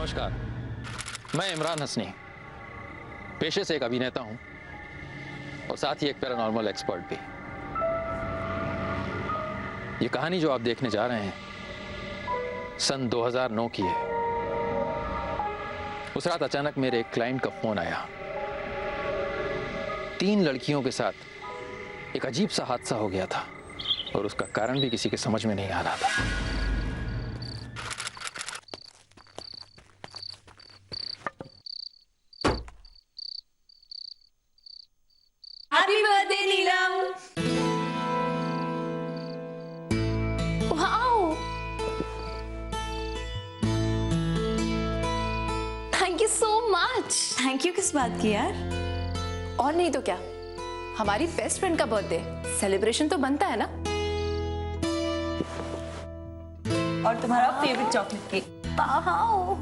नमस्कार, मैं इमरान हसनी, पेशे से एक अभिनेता हूं और साथ ही एक पैरानॉर्मल एक्सपर्ट भी। ये कहानी जो आप देखने जा रहे हैं सन 2009 की है। उस रात अचानक मेरे एक क्लाइंट का फोन आया। 3 लड़कियों के साथ एक अजीब सा हादसा हो गया था और उसका कारण भी किसी के समझ में नहीं आ रहा था। Happy birthday Neelam. Wow, thank you so much. Thank you किस बात की यार? और नहीं तो क्या, हमारी बेस्ट फ्रेंड का बर्थडे, सेलिब्रेशन तो बनता है ना। और तुम्हारा फेवरेट चॉकलेट केक। वाओ,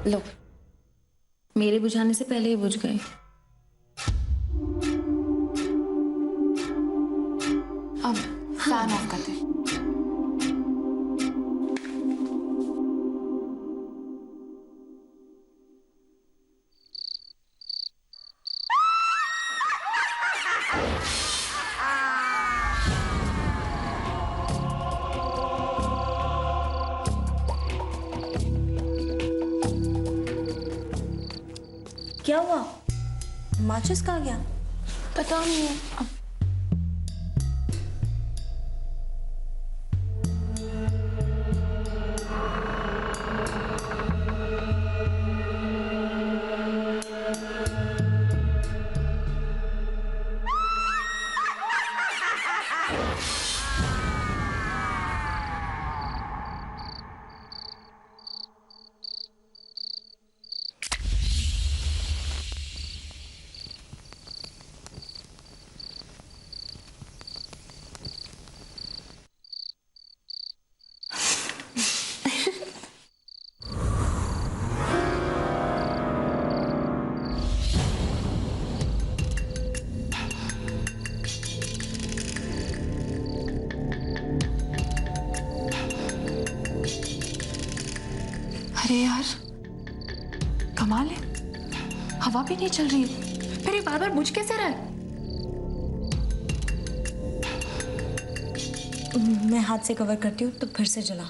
लो, मेरे बुझाने से पहले ही बुझ गए। अब फैन ऑफ करते हैं। क्या हुआ? माचिस कहाँ गया? पता नहीं। अरे यार, कमाल है, हवा भी नहीं चल रही है, फिर ये बार बार बुझ कैसे रहा है? मैं हाथ से कवर करती हूँ तो फिर से जला।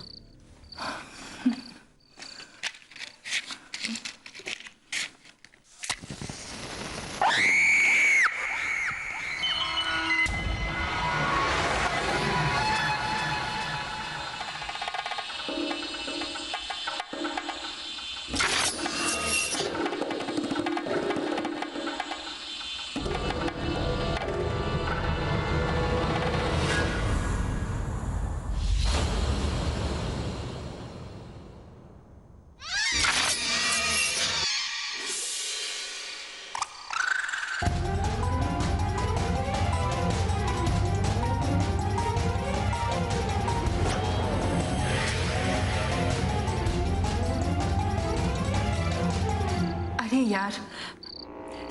यार,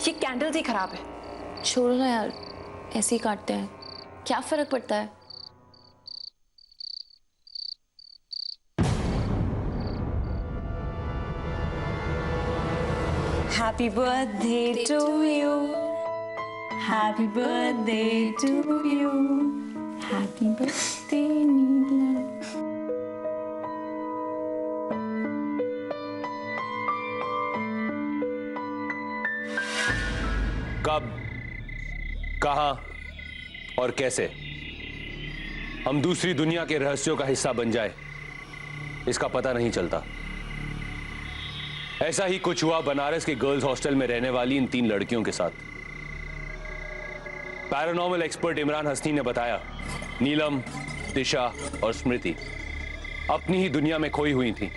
ये कैंडल्स ही खराब है। छोड़ो ना यार, ऐसे ही काटते हैं, क्या फर्क पड़ता है। Happy birthday to you, happy birthday to you, happy birthday Neelam. कब, कहां और कैसे हम दूसरी दुनिया के रहस्यों का हिस्सा बन जाए, इसका पता नहीं चलता। ऐसा ही कुछ हुआ बनारस के गर्ल्स हॉस्टल में रहने वाली इन 3 लड़कियों के साथ। पैरानॉर्मल एक्सपर्ट इमरान हसनी ने बताया नीलम, दिशा और स्मृति अपनी ही दुनिया में खोई हुई थी,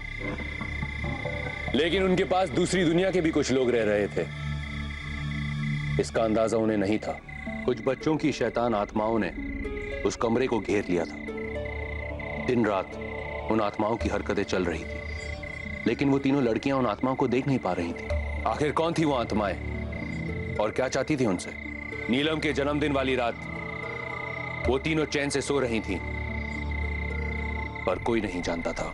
लेकिन उनके पास दूसरी दुनिया के भी कुछ लोग रह रहे थे। इसका अंदाजा उन्हें नहीं था। कुछ बच्चों की शैतान आत्माओं ने उस कमरे को घेर लिया था। दिन रात उन आत्माओं की हरकतें चल रही थी, लेकिन वो तीनों लड़कियां उन आत्माओं को देख नहीं पा रही थी। आखिर कौन थी वो आत्माएं और क्या चाहती थी उनसे? नीलम के जन्मदिन वाली रात वो तीनों चैन से सो रही थीं, पर कोई नहीं जानता था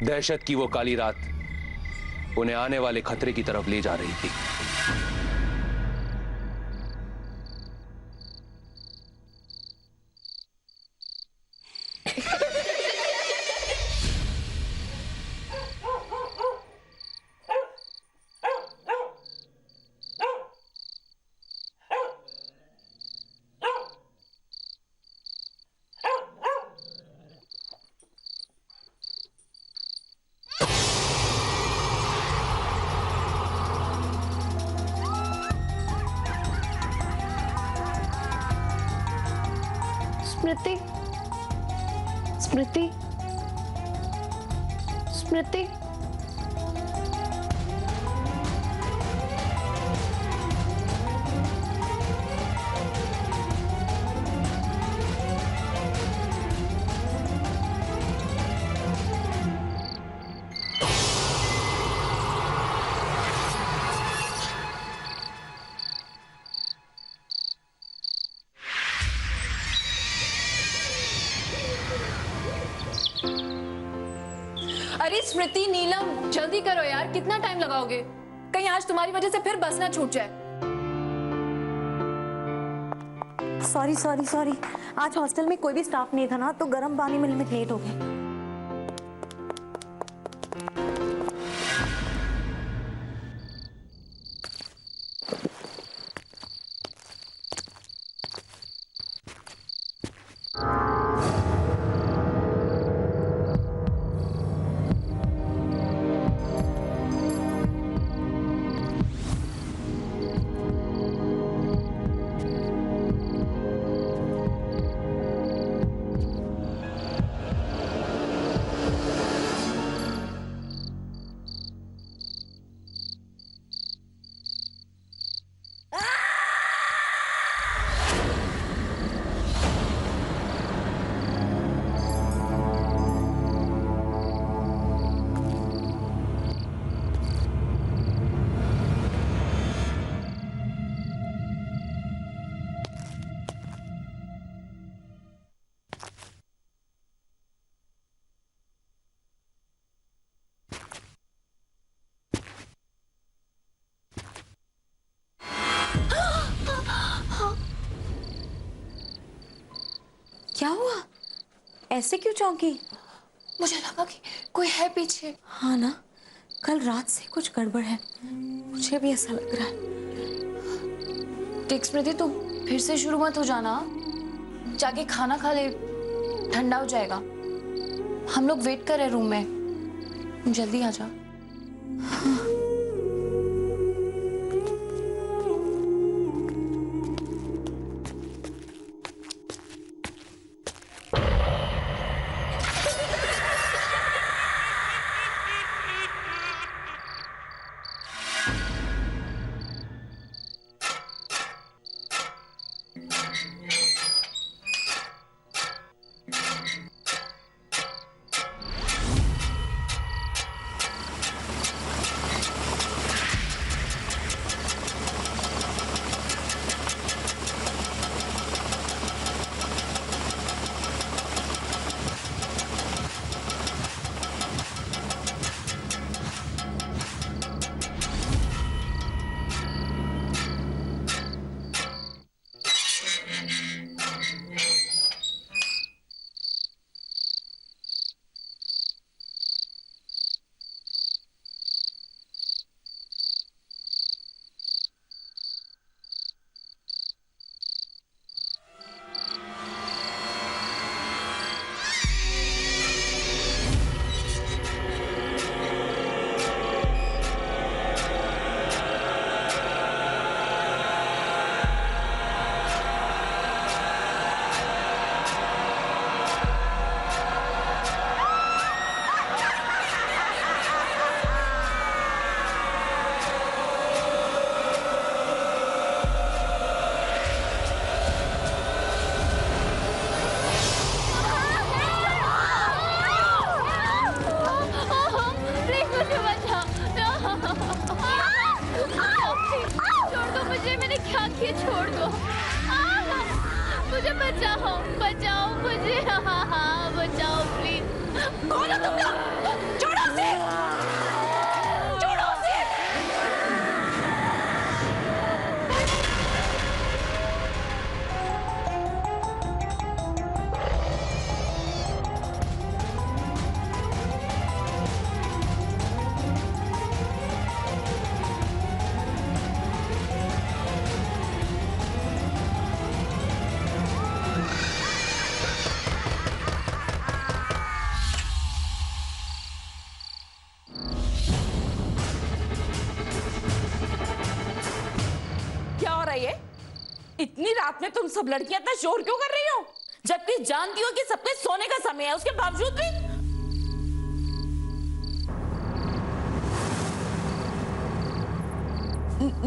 दहशत की वो काली रात उन्हें आने वाले खतरे की तरफ ले जा रही थी। स्मृति, स्मृति, स्मृति। अरे स्मृति, नीलम, जल्दी करो यार, कितना टाइम लगाओगे? कहीं आज तुम्हारी वजह से फिर बस ना छूट जाए। सॉरी सॉरी सॉरी, आज हॉस्टल में कोई भी स्टाफ नहीं था ना, तो गर्म पानी मिलने में लेट हो गए। क्या हुआ? ऐसे क्यों चौंकी? मुझे लगा कि कोई है पीछे। हाँ ना, कल रात से कुछ गड़बड़ है, मुझे भी ऐसा लग रहा है। देख स्मृति, तू फिर से शुरू मत हो जाना। जाके खाना खा ले, ठंडा हो जाएगा। हम लोग वेट कर रहे रूम में, जल्दी आ जा। क्या किए, छोड़ दो। मुझे बचाओ, बचाओ मुझे, बचाओ प्लीज। कौन हो तुम लोग? छोड़ो उसे, छोड़ो उसे। क्या हो रहा है ये? इतनी रात में तुम सब लड़कियां इतना शोर क्यों कर रही हो? जबकि जानती हो कि सबके सोने का समय है, उसके बावजूद भी।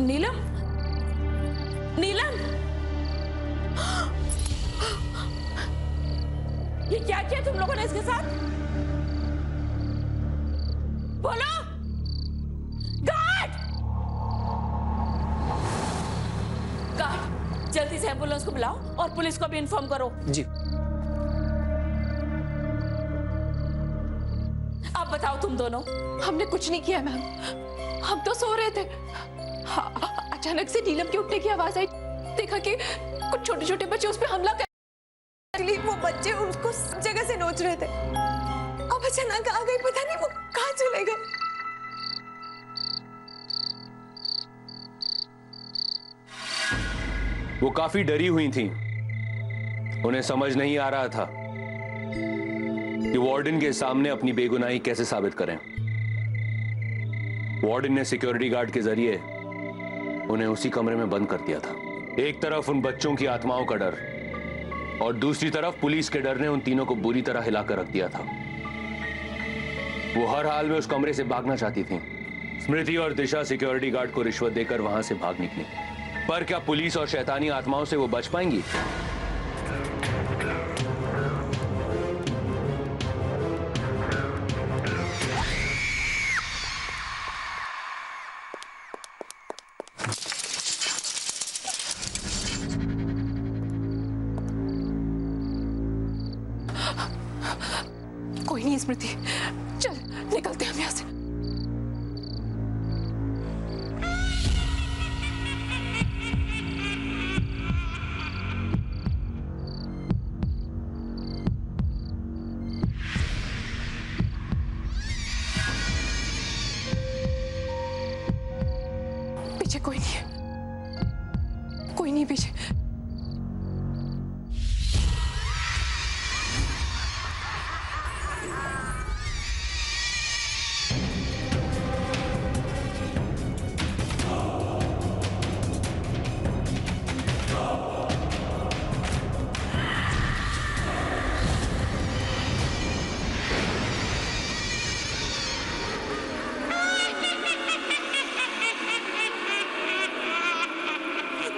नीलम, नीलम, ये क्या किया तुम लोगों ने इसके साथ? बोलो। गार्ड, गार्ड, जल्दी से एम्बुलेंस को बुलाओ और पुलिस को भी इन्फॉर्म करो। जी। अब बताओ तुम दोनों। हमने कुछ नहीं किया मैम, हम तो सो रहे थे। हाँ, अचानक से नीलम के उठने की आवाज आई, देखा कि कुछ छोटे छोटे बच्चे उस पर हमला कर, वो बच्चे उसको सब जगह से नोच रहे थे। अब अचानक आ गई, पता नहीं वो कहाँ चले गए। वो काफी डरी हुई थीं। उन्हें समझ नहीं आ रहा था कि वार्डन के सामने अपनी बेगुनाही कैसे साबित करें। वार्डन ने सिक्योरिटी गार्ड के जरिए उन्हें उसी कमरे में बंद कर दिया था। एक तरफ उन बच्चों की आत्माओं का डर और दूसरी तरफ पुलिस के डर ने उन तीनों को बुरी तरह हिलाकर रख दिया था। वो हर हाल में उस कमरे से भागना चाहती थीं। स्मृति और दिशा सिक्योरिटी गार्ड को रिश्वत देकर वहां से भाग निकली, पर क्या पुलिस और शैतानी आत्माओं से वो बच पाएंगी? कोई नहीं स्मृति, चल निकलते हैं हम यहाँ से। पीछे कोई नहीं है, कोई नहीं पीछे।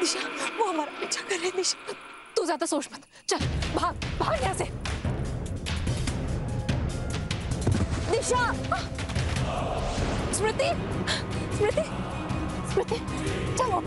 दिशा, वो हमारा पीछा कर रहे हैं। दिशा, तू ज्यादा सोच मत, चल भाग भाग यहाँ से। दिशा, स्मृति, स्मृति, स्मृति, चलो।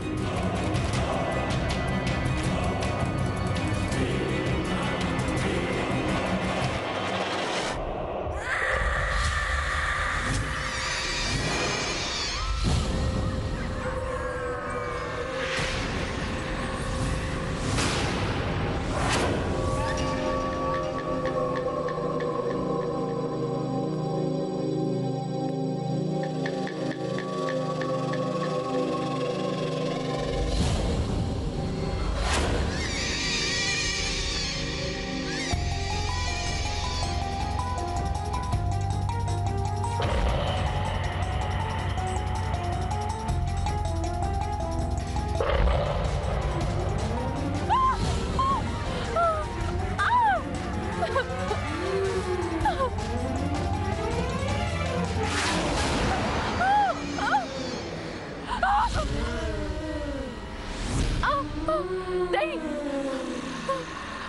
नहीं,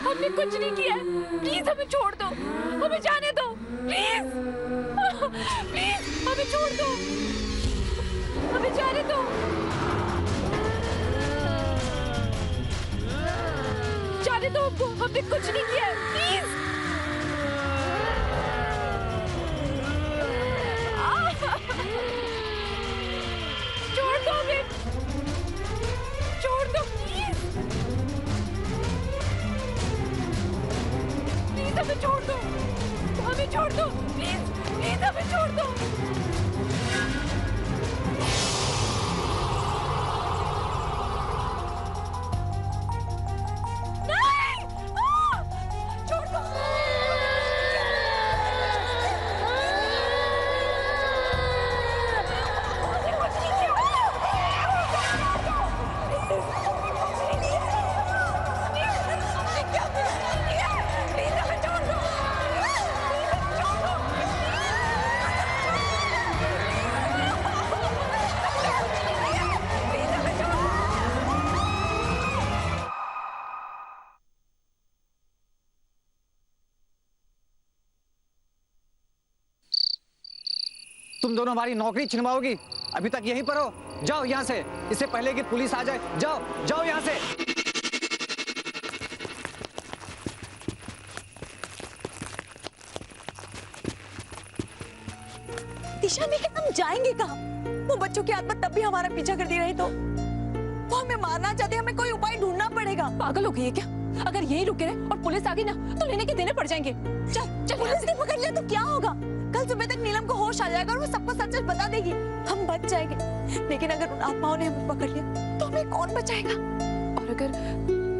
हमने कुछ नहीं किया है। प्लीज हमें छोड़ दो, हमें जाने दो, प्लीज प्लीज हमें छोड़ दो, हमें जाने दो। जाने दो हमको, हमने कुछ नहीं किया है, प्लीज। छोड़ दो हमें, छोड़ दो प्लीज, प्लीज हमें छोड़ दो, हमें छोड़ दो प्लीज, प्लीज हमें छोड़ दो। तुम दोनों हमारी नौकरी छिनवाओगी? अभी तक यहीं पर हो? जाओ यहाँ से, इससे पहले कि पुलिस आ जाए। जाओ जाओ यहाँ से। दिशा लेकिन हम जाएंगे कहाँ? वो बच्चों की आत्मा तब भी हमारा पीछा करती रही तो वो हमें मारना चाहते, हमें कोई उपाय ढूंढना पड़ेगा। पागल हो गई है क्या? अगर यहीं रुके रहे और पुलिस आ गई ना तो लेने के देने पड़ जाएंगे। चल चल, पुलिस ने पकड़ लिया तो क्या होगा? कल सुबह तक नीलम को होश आ जाएगा और वो सबको सच सच बता देगी, हम बच जाएंगे। लेकिन अगर उन आत्माओं ने हमें पकड़ लिया तो हमें कौन बचाएगा? और अगर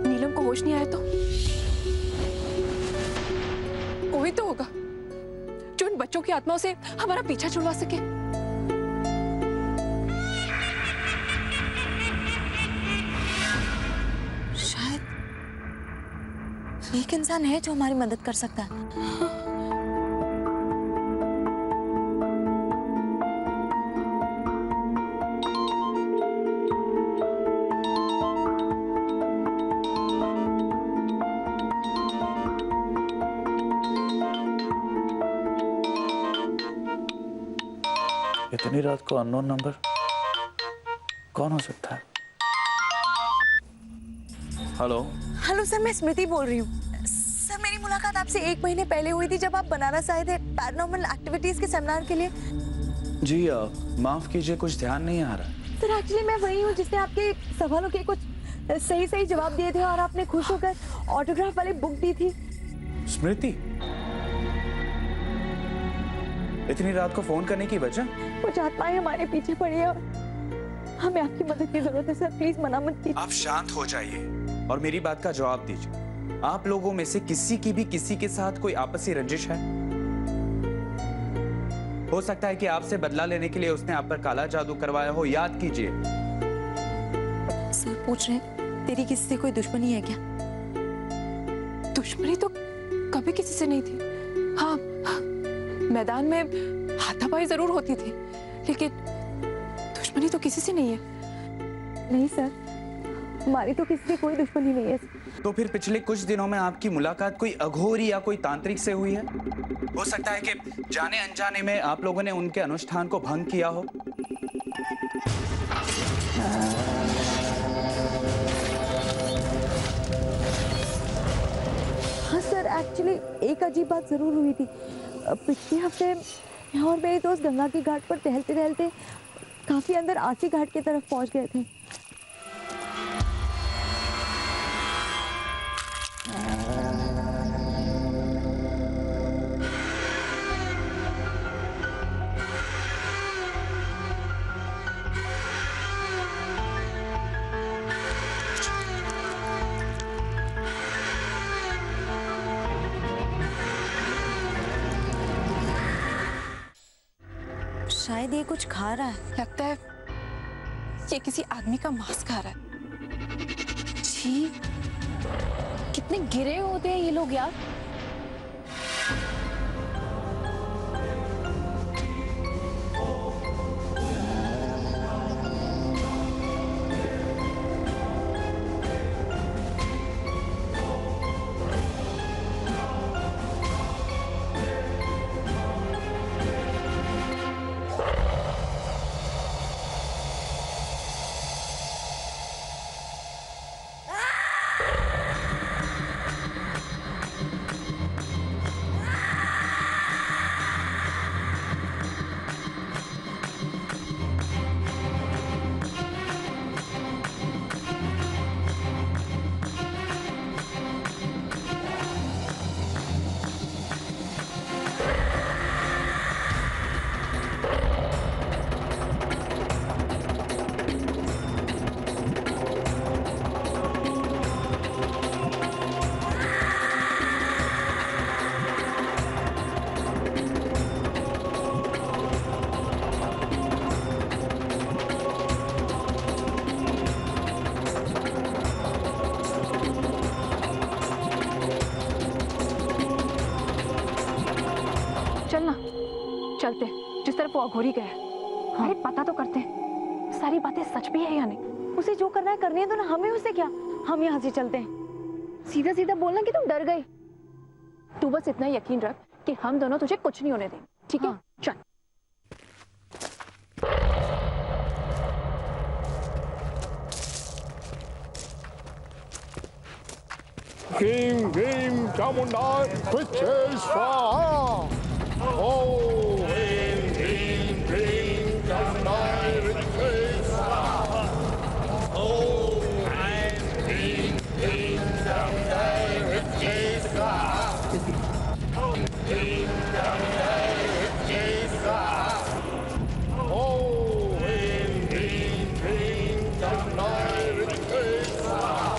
नीलम को होश नहीं आया तो कोई तो होगा जो उन बच्चों की आत्माओं से हमारा पीछा छुड़वा सके। शायद एक इंसान है जो हमारी मदद कर सकता है। इतनी रात को अननोन नंबर कौन हो सकता है? हेलो हेलो सर, मैं स्मृति बोल रही हूँ। सर मेरी मुलाकात आपसे 1 महीने पहले हुई थी जब आप बनारस आए थे पैरानॉर्मल एक्टिविटीज के सेमिनार के लिए। जी माफ कीजिए, कुछ ध्यान नहीं आ रहा। सर एक्चुअली मैं वही हूँ जिसने आपके सवालों के कुछ सही सही जवाब दिए थे और आपने खुश होकर ऑटोग्राफ वाली बुक दी थी। स्मृति, इतनी रात को फोन करने की वजह? कुछ आत्माएं हमारे पीछे पड़ी है और हमें आपकी मदद की जरूरत है सर, प्लीज मना मत कीजिए। आप शांत हो जाइए और मेरी बात का जवाब दीजिए। आप लोगों में से किसी की भी किसी के साथ कोई आपसी रंजिश है? हो सकता है कि आपसे बदला लेने के लिए उसने आप पर काला जादू करवाया हो। याद कीजिए। सर पूछ रहे हैं तेरी किसी से कोई दुश्मनी है क्या? दुश्मनी तो कभी किसी से नहीं थी। हाँ, मैदान में हाथापाई जरूर होती थी, लेकिन दुश्मनी तो किसी से नहीं है। नहीं सर, हमारी तो किसी से कोई दुश्मनी नहीं है। तो फिर पिछले कुछ दिनों में आपकी मुलाकात कोई अघोरी या कोई तांत्रिक से हुई है? हो सकता है कि जाने अनजाने में आप लोगों ने उनके अनुष्ठान को भंग किया हो। हाँ सर, एक्चुअली एक अजीब बात जरूर हुई थी। पिछले हफ्ते मैं और मेरे दोस्त गंगा की घाट पर टहलते टहलते काफी अंदर आसी घाट की तरफ पहुंच गए थे। शायद ये कुछ खा रहा है। लगता है ये किसी आदमी का मांस खा रहा है। छी, कितने गिरे होते हैं ये लोग यार। चलते हैं जिस तरफ वो अघोरी गया है। अरे पता तो करते हैं सारी बातें सच भी है या नहीं। उसे जो करना है करने दो ना, हमें उससे क्या। हम यहाँ से चलते हैं। सीधा सीधा बोलना कि तुम डर गए। तू बस इतना यकीन रख कि हम दोनों तुझे कुछ नहीं होने देंगे, ठीक है? चल। ह्रीं ह्रीं चामुंडाय विद्ये स्वाहा। ओम ह्रीं ह्रीं ह्रीं चामुंडाय विद्ये स्वाहा। ओम ह्रीं ह्रीं ह्रीं चामुंडाय विद्ये स्वाहा। ओम ह्रीं चामुंडाय विद्ये स्वाहा। ओम ह्रीं ह्रीं ह्रीं चामुंडाय विद्ये स्वाहा।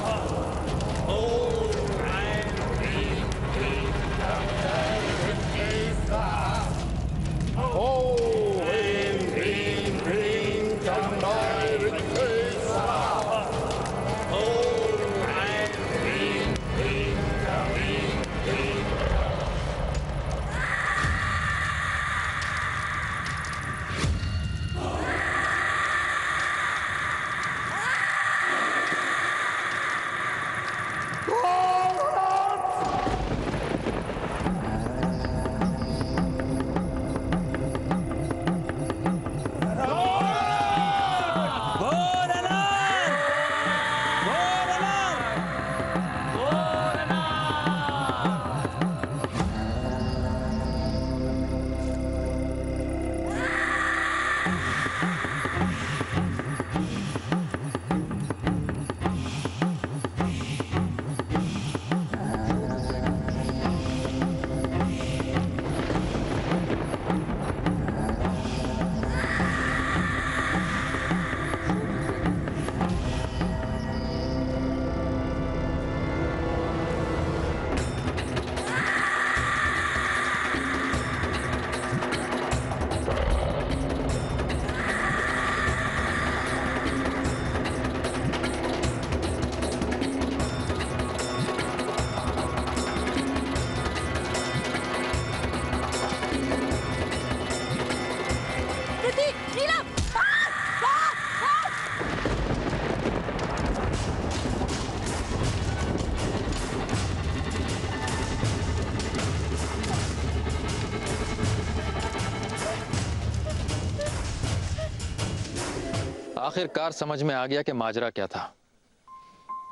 आखिरकार समझ में आ गया कि माजरा क्या था।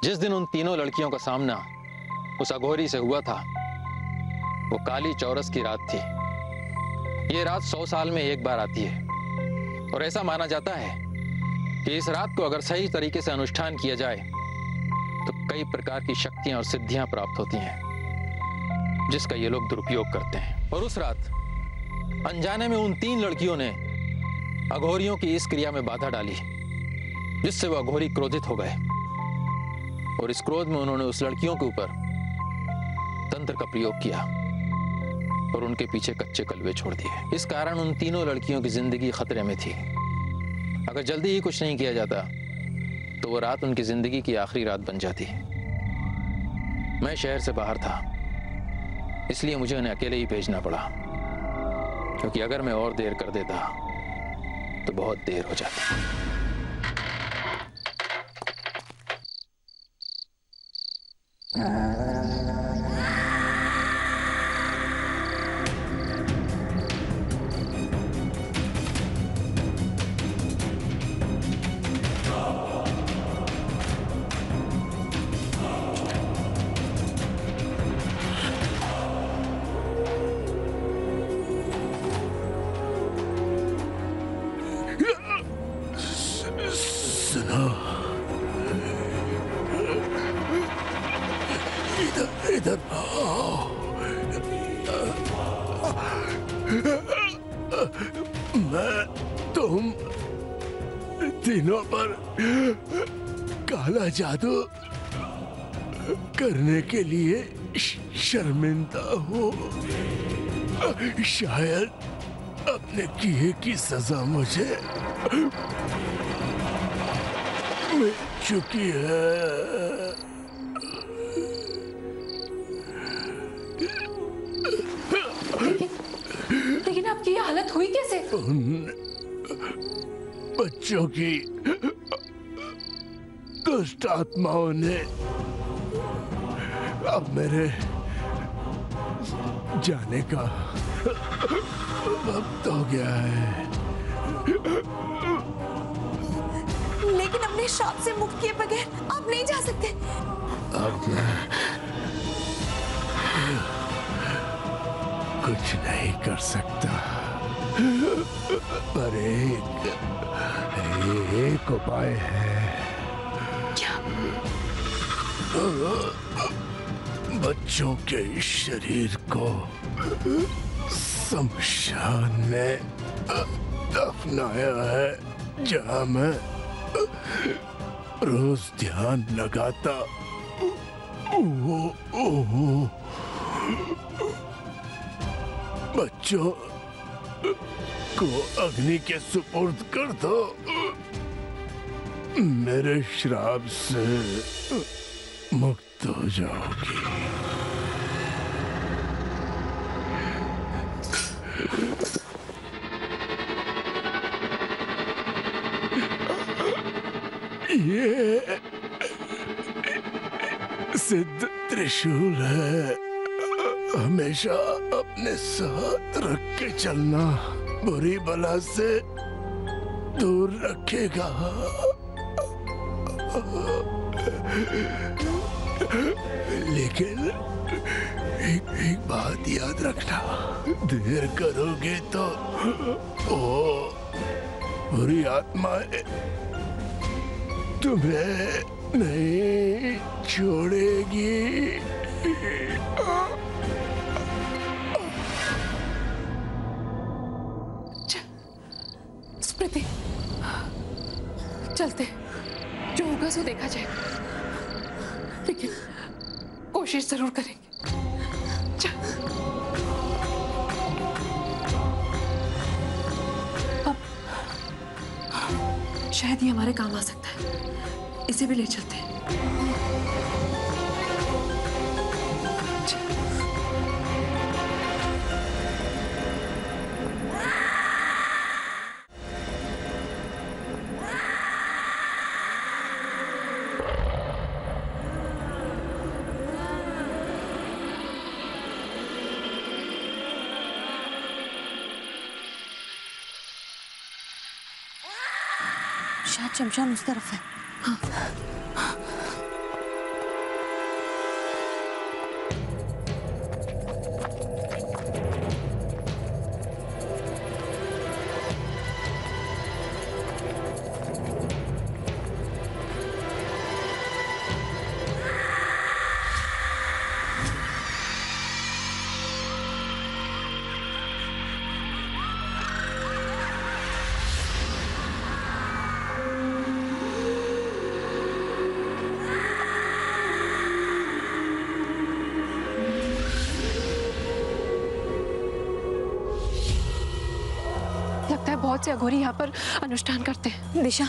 जिस दिन उन तीनों लड़कियों का सामना उस अघोरी से हुआ था वो काली चौरस की रात थी। ये रात 100 साल में एक बार आती है और ऐसा माना जाता है कि इस रात को अगर सही तरीके से अनुष्ठान किया जाए तो कई प्रकार की शक्तियां और सिद्धियां प्राप्त होती हैं जिसका ये लोग दुरुपयोग करते हैं। और उस रात अनजाने में उन 3 लड़कियों ने अघोरियों की इस क्रिया में बाधा डाली जिससे वो अघोरी क्रोधित हो गए और इस क्रोध में उन्होंने उस लड़कियों के ऊपर तंत्र का प्रयोग किया और उनके पीछे कच्चे कलवे छोड़ दिए। इस कारण उन तीनों लड़कियों की जिंदगी खतरे में थी। अगर जल्दी ही कुछ नहीं किया जाता तो वो रात उनकी जिंदगी की आखिरी रात बन जाती। मैं शहर से बाहर था इसलिए मुझे उन्हें अकेले ही भेजना पड़ा, क्योंकि अगर मैं और देर कर देता तो बहुत देर हो जाती। इधर आओ। मैं तुम तीनों पर काला जादू करने के लिए शर्मिंदा हूँ। शायद अपने किए की सजा मुझे मिल चुकी है। लेकिन आपकी ये हालत हुई उन बच्चों की दुष्ट आत्माओं ने अब मेरे जाने का वक्त हो गया है। लेकिन अपने श्राप से मुक्त किए बगैर आप नहीं जा सकते। अब मैं कुछ नहीं कर सकता, पर एक उपाय है। क्या? बच्चों के शरीर को शमशान में दफनाया है, जहां मैं रोज ध्यान लगाता। बच्चों को अग्नि के सुपुर्द कर दो, मेरे श्राप से मुक्त हो जाओगी। ये सिद्ध त्रिशूल है, हमेशा अपने साथ रख के चलना, बुरी बला से दूर रखेगा। लेकिन एक बात याद रखना, देर करोगे तो वो बुरी आत्माएं तुम्हें नहीं छोड़ेगी। स्मृति, चलते, जो होगा सो देखा जाएगा, लेकिन कोशिश जरूर करेंगे। अब शायद ये हमारे काम आ सकता है, इसे भी ले चलते हैं। शायद शमशान उस तरफ है। हाँ। लगता है बहुत से अघोरी यहाँ पर अनुष्ठान करते हैं। दिशा,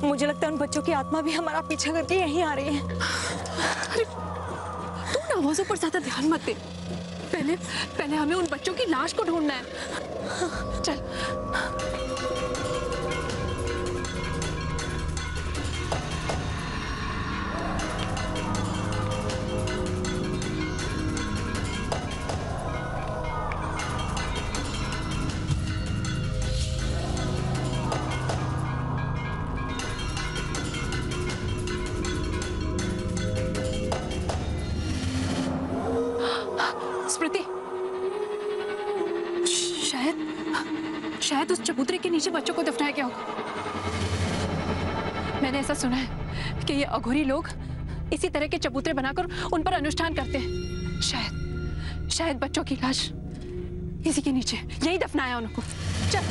मुझे लगता है उन बच्चों की आत्मा भी हमारा पीछा करके यहीं आ रही है। अरे तू ना आवाजों पर ज्यादा ध्यान मत दे, पहले हमें उन बच्चों की लाश को ढूंढना है। चल। स्मृति, शायद उस चबूतरे के नीचे बच्चों को दफनाया गया होगा। मैंने ऐसा सुना है कि ये अघोरी लोग इसी तरह के चबूतरे बनाकर उन पर अनुष्ठान करते हैं। शायद बच्चों की लाश इसी के नीचे यही दफनाया उनको। चल।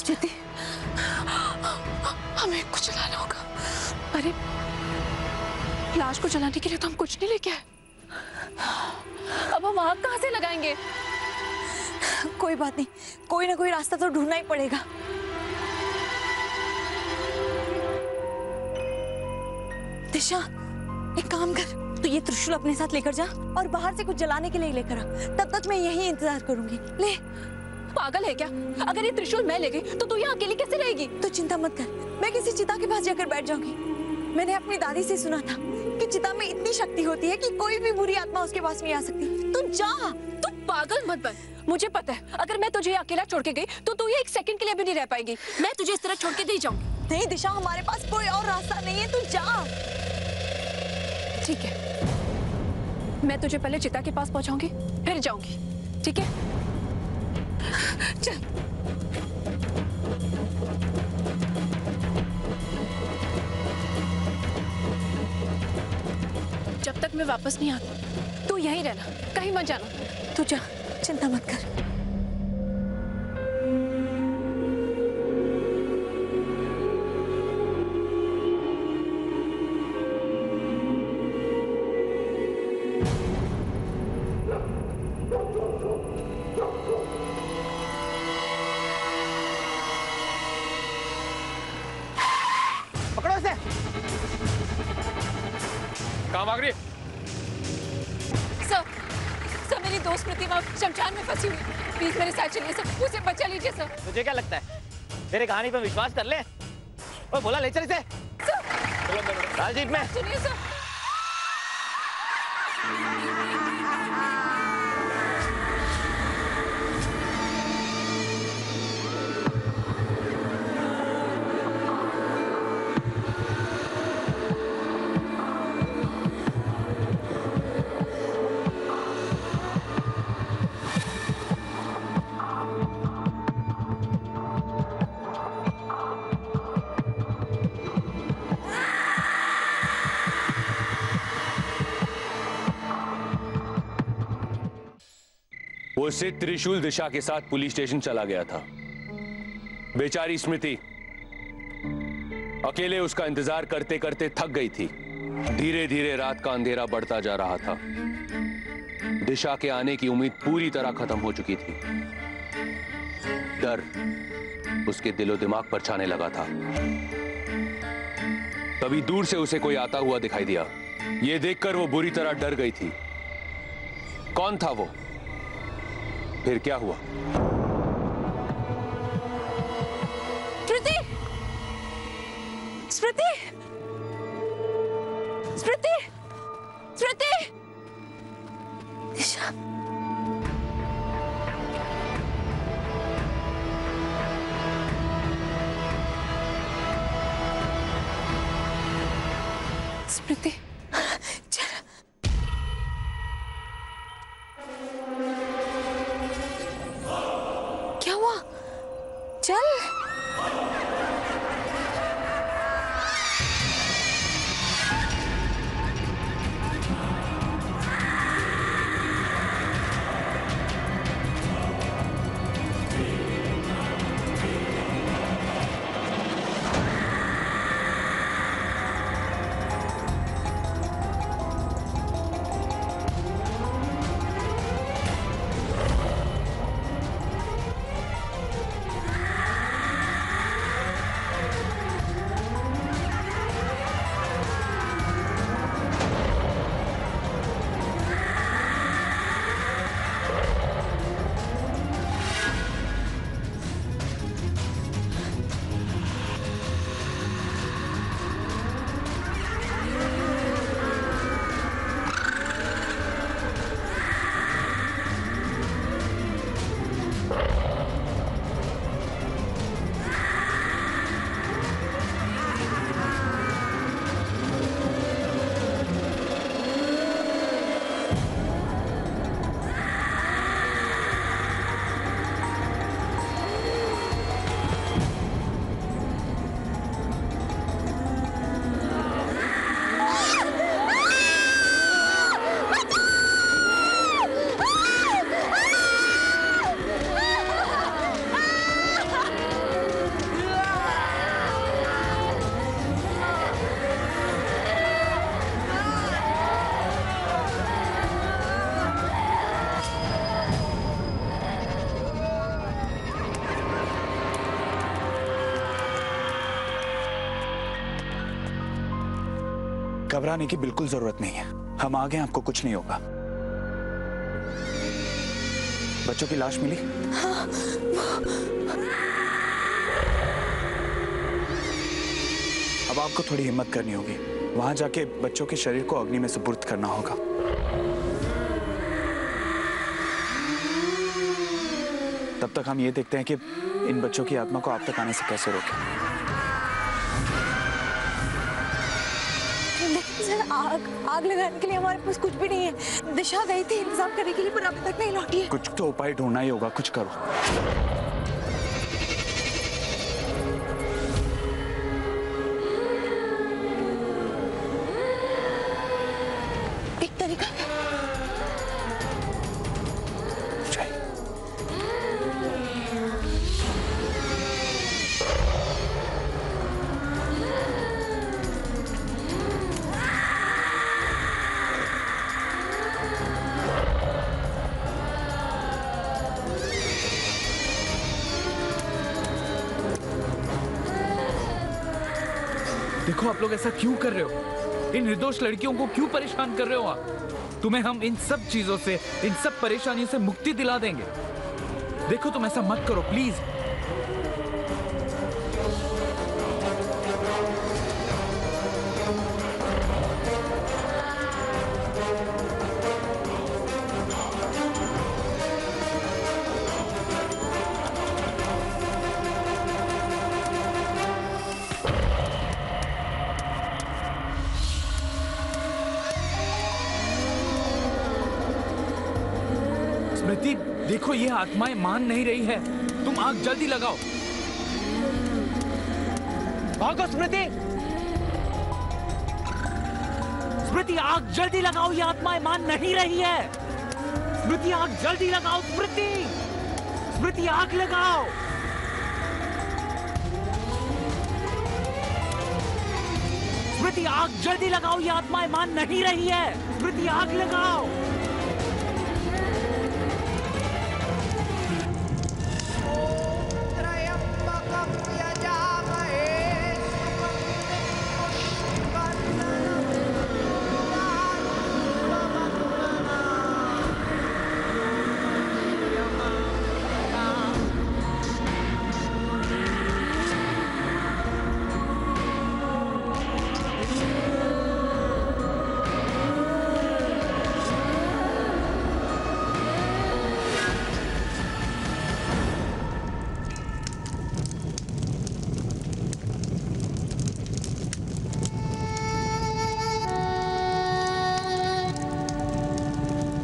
स्मृति, हमें कुछ जलाना होगा। अरे लाश को जलाने के लिए तो हम कुछ नहीं लेके आए। अब हम आग कहाँ से लगाएंगे? कोई बात नहीं, कोई ना कोई रास्ता तो ढूंढना ही पड़ेगा। दिशा, एक काम कर, तू ये त्रिशूल अपने साथ लेकर जा और बाहर से कुछ जलाने के लिए लेकर आ। तब तक मैं यहीं इंतजार करूंगी। ले। पागल है क्या? अगर ये त्रिशूल मैं ले गई तो तू यहाँ अकेली कैसे रहेगी? तो चिंता मत कर, मैं किसी चिता के पास जाकर बैठ जाऊंगी। मैंने अपनी दादी से सुना था कि चिता में इतनी शक्ति होती है कि कोई भी बुरी आत्मा उसके पास नहीं आ सकती। तू जा। तू पागल मत बन। मुझे पता है अगर मैं तुझे अकेला छोड़ के गई तो तू ये एक सेकंड के लिए भी नहीं रह पाएगी। मैं तुझे इस तरह छोड़ के नहीं जाऊंगी। नहीं दिशा, हमारे पास कोई और रास्ता नहीं है, तू जा। ठीक है, मैं तुझे पहले चिता के पास पहुंचाऊंगी, फिर जाऊंगी। ठीक है, चल। जब तक मैं वापस नहीं आती तू यहीं रहना, कहीं मत जाना। तू जा, चिंता मत कर। पकड़ो इसे। कहाँ भाग रही है? सर, मेरी दोस्त प्रतिमा शमशान में फंसी हुई। प्लीज मेरे साथ चलिए सर, उसे बचा लीजिए सर। तुझे क्या लगता है मेरे कहानी पे विश्वास कर ले? ओए बोला, ले चल इसे। सर, जीप में सुनिए सर। वो सिद्ध त्रिशूल दिशा के साथ पुलिस स्टेशन चला गया था। बेचारी स्मृति अकेले उसका इंतजार करते करते थक गई थी। धीरे धीरे रात का अंधेरा बढ़ता जा रहा था। दिशा के आने की उम्मीद पूरी तरह खत्म हो चुकी थी। डर उसके दिलो दिमाग पर छाने लगा था। तभी दूर से उसे कोई आता हुआ दिखाई दिया। यह देखकर वो बुरी तरह डर गई थी। कौन था वो? फिर क्या हुआ? स्मृति! स्मृति! स्मृति! स्मृति! दिशा, स्मृति, क्या हुआ? चल। घबराने की बिल्कुल जरूरत नहीं है, हम आ गए, आपको कुछ नहीं होगा। बच्चों की लाश मिली? हाँ, अब आपको थोड़ी हिम्मत करनी होगी, वहां जाके बच्चों के शरीर को अग्नि में सुपुर्द करना होगा। तब तक हम ये देखते हैं कि इन बच्चों की आत्मा को आप तक आने से कैसे रोकें। लेकिन सर, आग लगाने के लिए हमारे पास कुछ भी नहीं है। दिशा गई थी इंतजाम करने के लिए, पर अभी तक नहीं लौटी है। कुछ तो उपाय ढूंढना ही होगा, कुछ करो। एक तरीका देखो, आप लोग ऐसा क्यों कर रहे हो? इन निर्दोष लड़कियों को क्यों परेशान कर रहे हो आप? तुम्हें हम इन सब चीजों से, इन सब परेशानियों से मुक्ति दिला देंगे। देखो, तुम ऐसा मत करो प्लीज। स्मृति, देखो, ये आत्माएं मान नहीं रही है। तुम आग जल्दी लगाओ। भागो स्मृति! स्मृति, आग जल्दी लगाओ, ये आत्माएं मान नहीं रही है। स्मृति, आग जल्दी लगाओ। स्मृति, स्मृति, आग लगाओ। स्मृति, आग जल्दी लगाओ, ये आत्माएं मान नहीं रही है। स्मृति, आग लगाओ।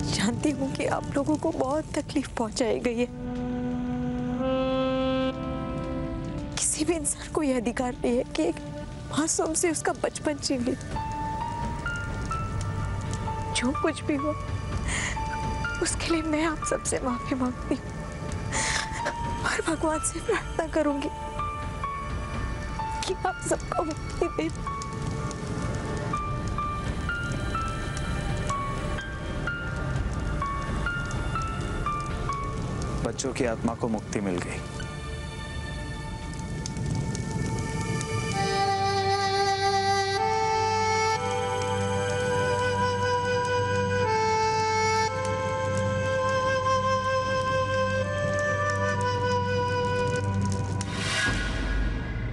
जानती हूँ कि आप लोगों को बहुत तकलीफ पहुंचाई गई है। किसी भी इंसान को यह अधिकार नहीं है कि एक मासूम से उसका बचपन छीन ले। जो कुछ भी हुआ, उसके लिए मैं आप सबसे माफी मांगती हूँ और भगवान से प्रार्थना करूंगी कि आप सबको मुक्ति दे। बच्चों की आत्मा को मुक्ति मिल गई।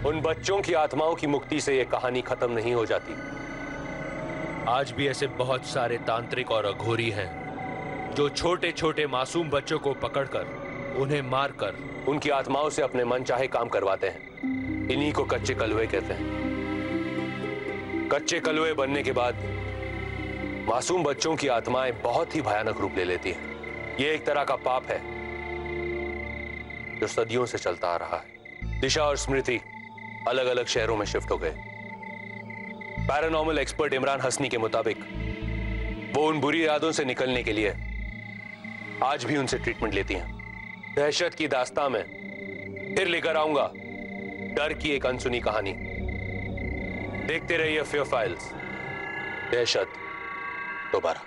उन बच्चों की आत्माओं की मुक्ति से यह कहानी खत्म नहीं हो जाती। आज भी ऐसे बहुत सारे तांत्रिक और अघोरी हैं जो छोटे छोटे मासूम बच्चों को पकड़कर, उन्हें मारकर, उनकी आत्माओं से अपने मन चाहे काम करवाते हैं। इन्हीं को कच्चे कलवे कहते हैं। कच्चे कलवे बनने के बाद मासूम बच्चों की आत्माएं बहुत ही भयानक रूप ले लेती हैं। यह एक तरह का पाप है जो सदियों से चलता आ रहा है। दिशा और स्मृति अलग अलग शहरों में शिफ्ट हो गए। पैरानॉर्मल एक्सपर्ट इमरान हसनी के मुताबिक वो उन बुरी यादों से निकलने के लिए आज भी उनसे ट्रीटमेंट लेती हैं। दहशत की दास्तां में फिर लेकर आऊंगा डर की एक अनसुनी कहानी। देखते रहिए फियर फाइल्स। दहशत दोबारा।